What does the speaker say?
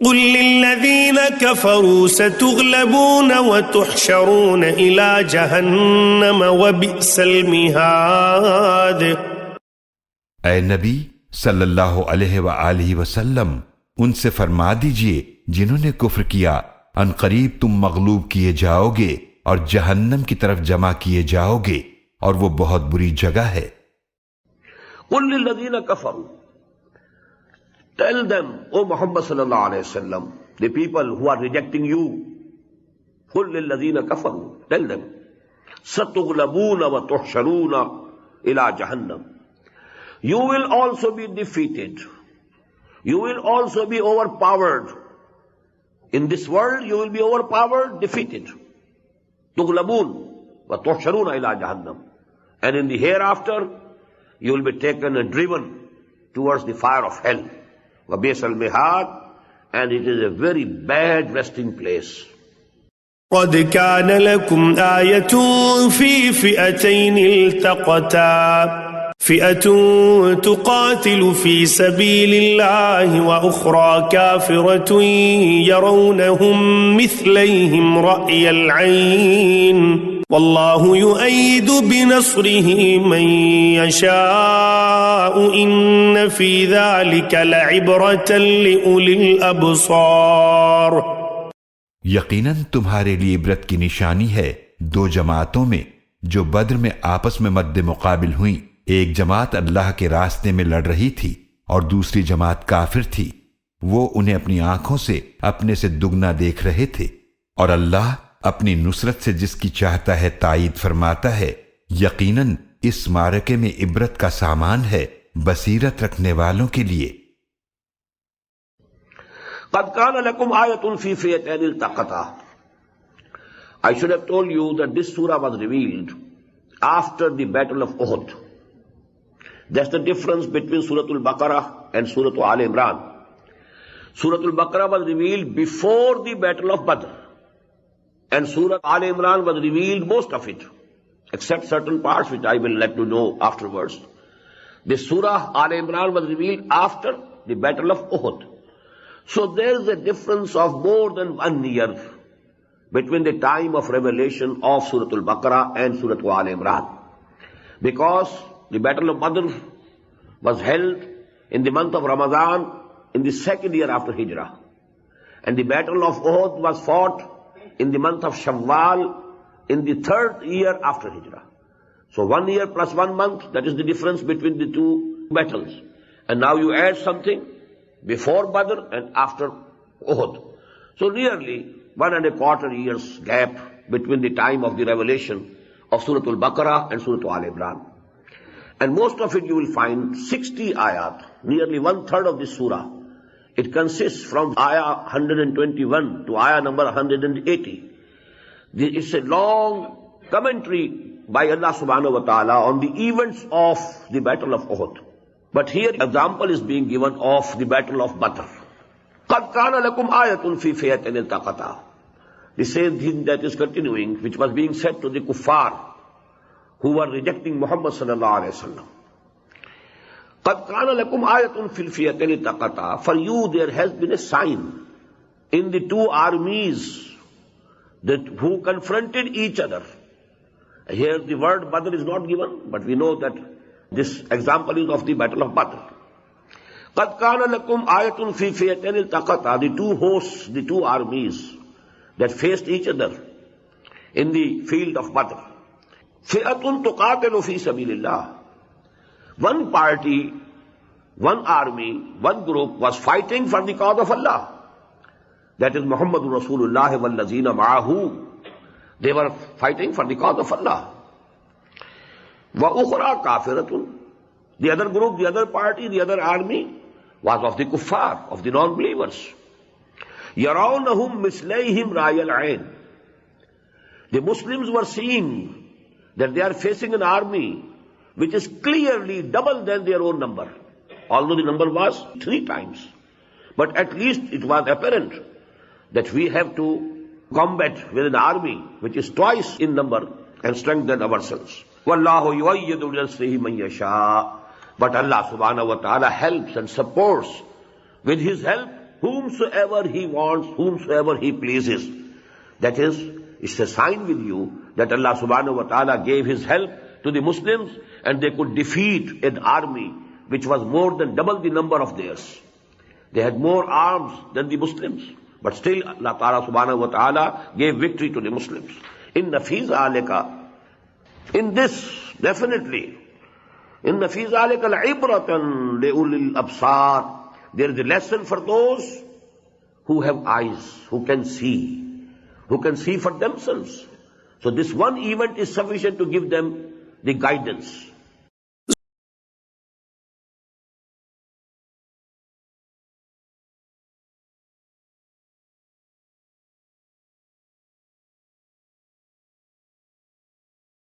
قل للذين كفروا ستغلبون وتحشرون إلى جهنم وبئس المهاد. ऐ नबी सल्लल्लाहु अलैहि वआलिहि वसल्लम, उनसे फरमा दीजिए जिन्होंने कुफ्र किया, अनकरीब तुम मगलूब किए जाओगे और जहन्नम की तरफ जमा किए जाओगे और वो बहुत बुरी जगह है। कुल लिल्लज़ीना कफ़रू, tell them, O Muhammad sallallahu alayhi wa sallam, the people who are rejecting you, قل للذين كفروا, tell them, ستغلبون وتحشرون إلى جهنم. You will also be defeated. You will also be overpowered. In this world, you will be overpowered, defeated. تغلبون وتحشرون إلى جهنم. And in the hereafter, you will be taken and driven towards the fire of hell. وَبِئْسَ الْمِهَادُ, and it is a very bad resting place. قد كان لكم آية في فئتين التقتا فئة تقاتل في سبيل الله وأخرى كافرة يرونهم مثليهم رأي العين والله يؤيد بنصره من يشاء إن في ذلك لعبرة لأولي الأبصار. यकीनन तुम्हारे लिए इबरत की निशानी है दो जमातों में जो बद्र में आपस में मद्दे मुकाबिल हुई। एक जमात अल्लाह के रास्ते में लड़ रही थी और दूसरी जमात काफिर थी। वो उन्हें अपनी आंखों से अपने से दुगना देख रहे थे और अल्लाह अपनी नुसरत से जिसकी चाहता है तायीद फरमाता है। यकीनन इस मारके में इबरत का सामान है बसीरत रखने वालों के लिए। قد كان لكم آية في فئتين التقتا. I should have told you that this surah was revealed after the battle of Uhud. That's the difference between Surah Al-Baqarah and Surah Al Imran. Surah Al-Baqarah was revealed before the battle of Badr, and Surah Al Imran was revealed most of it, except certain parts which I will let you know afterwards. The Surah Al Imran was revealed after the battle of Uhud. So there is a difference of more than 1 year between the time of revelation of Surah Al-Baqarah and Surah Al Imran. Because the battle of Badr was held in the month of Ramadan in the 2nd year after Hijrah. And the battle of Uhud was fought in the month of Shawwal in the 3rd year after Hijrah. So 1 year plus 1 month, that is the difference between the two battles. And now you add something before Badr and after Uhud. So nearly 1.25 years gap between the time of the revelation of Surah Al-Baqarah and Surah Al Imran. And most of it you will find 60 ayat, nearly 1/3 of this surah. It consists from ayah 121 to ayah number 180. It's a long commentary by Allah subhanahu wa ta'ala on the events of the battle of Uhud. But here example is being given of the battle of Badr. قَدْ كَانَ لَكُمْ آيَةٌ فِي فِئَتَيْنِ الْتَقَتَا. The same thing that is continuing, which was being said to the kuffar who were rejecting Muhammad sallallahu alayhi wa sallam. قَدْ كَانَ لَكُمْ آيَةٌ فِي الْفِئَتَيْنِ الْتَقَتَا. For you there has been a sign in the two armies that who confronted each other. Here the word Badr is not given, but we know that this example is of the battle of Badr. قَدْ كَانَ لَكُمْ آيَةٌ فِي فِئَتَيْنِ الْتَقَتَا. The two hosts, the two armies that faced each other in the field of Badr. فِئَةٌ تُقَاتِلُ فِي سَبِيلِ اللَّهِ. One party, one army, one group was fighting for the cause of Allah. That is Muhammadur Rasulullah wal-lazina ma'ahu. They were fighting for the cause of Allah. وَأُخْرَى كَافِرَةٌ. The other group, the other party, the other army was of the kuffar, of the non-believers. يَرَوْنَهُمْ مِثْلَيْهِمْ رَأْيَ الْعَيْنِ. The Muslims were seeing that they are facing an army which is clearly double than their own number. Although the number was 3 times. But at least it was apparent that we have to combat with an army which is twice in number and strengthen ourselves. وَاللَّهُ يُؤَيِّدُ بِنَصْرِهِ مَن يَشَاءُ. But Allah subhanahu wa ta'ala helps and supports with His help whomsoever he wants, whomsoever he pleases. That is, it's a sign with you that Allah subhanahu wa ta'ala gave his help to the Muslims and they could defeat an army which was more than double the number of theirs. They had more arms than the Muslims, but still Allah ta'ala subhanahu wa ta'ala gave victory to the Muslims. Inna fi zalika, in this, definitely, inna fi zalika la'ibratan li'ulil absar. There is a lesson for those who have eyes, who can see for themselves. So this one event is sufficient to give them the guidance.